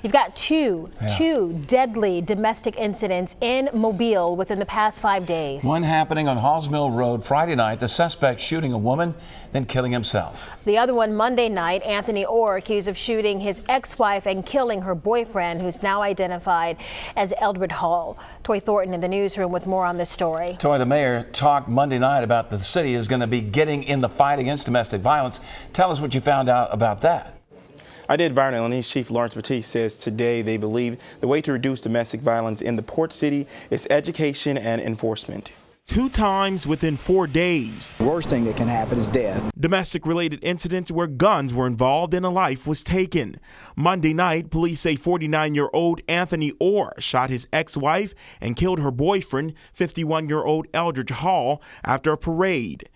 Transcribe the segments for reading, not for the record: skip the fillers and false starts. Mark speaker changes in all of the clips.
Speaker 1: You've got two deadly domestic incidents in Mobile within the past 5 days.
Speaker 2: One happening on Halls Mill Road Friday night, the suspect shooting a woman, then killing himself.
Speaker 1: The other one Monday night, Anthony Orr accused of shooting his ex-wife and killing her boyfriend, who's now identified as Eldred Hall. Toy Thornton in the newsroom with more on this story.
Speaker 2: Toy, the mayor talked Monday night about the city is going to be getting in the fight against domestic violence. Tell us what you found out about that.
Speaker 3: I did. Byron Illinois Chief Lawrence Batiste says today they believe the way to reduce domestic violence in the port city is education and enforcement.
Speaker 4: 2 times within 4 days.
Speaker 5: The worst thing that can happen is death.
Speaker 4: Domestic-related incidents where guns were involved and a life was taken. Monday night, police say 49-year-old Anthony Orr shot his ex-wife and killed her boyfriend, 51-year-old Eldred Hall, after a parade.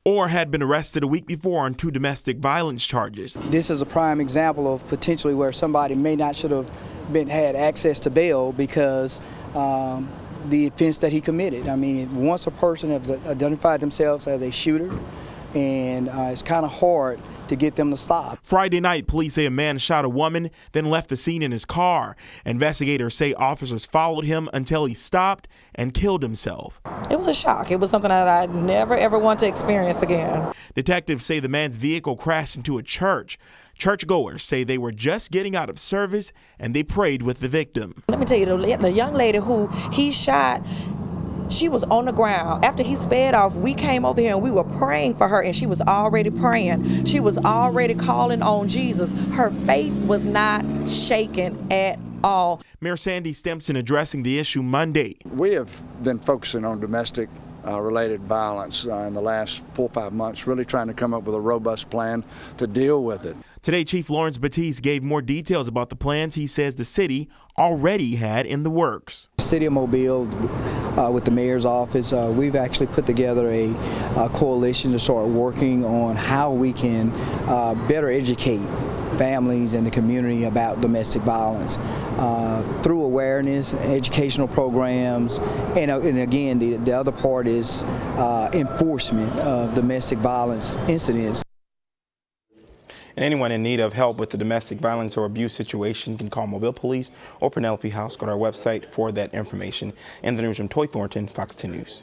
Speaker 4: Orr had been arrested a week before on 2 domestic violence charges.
Speaker 5: This is a prime example of potentially where somebody may not should have had access to bail because the offense that he committed. I mean, once a person has identified themselves as a shooter, and it's kind of hard to get them to stop.
Speaker 4: Friday night, police say a man shot a woman, then left the scene in his car. Investigators say officers followed him until he stopped and killed himself.
Speaker 6: It was a shock. It was something that I never ever want to experience again.
Speaker 4: Detectives say the man's vehicle crashed into a church. Churchgoers say they were just getting out of service and they prayed with the victim.
Speaker 6: Let me tell you, the young lady who he shot, she was on the ground. After he sped off, we came over here and we were praying for her, and she was already praying. She was already calling on Jesus. Her faith was not shaken at all.
Speaker 4: Mayor Sandy Stimpson addressing the issue Monday.
Speaker 7: We have been focusing on domestic related violence in the last 4 or 5 months, really trying to come up with a robust plan to deal with it.
Speaker 4: Today, Chief Lawrence Batiste gave more details about the plans he says the city already had in the works.
Speaker 5: City of Mobile, with the mayor's office, we've actually put together a coalition to start working on how we can better educate families and the community about domestic violence through awareness, educational programs, and again, the other part is enforcement of domestic violence incidents.
Speaker 3: And anyone in need of help with the domestic violence or abuse situation can call Mobile Police or Penelope House. Go to our website for that information. In the newsroom, Toy Thornton, Fox 10 News.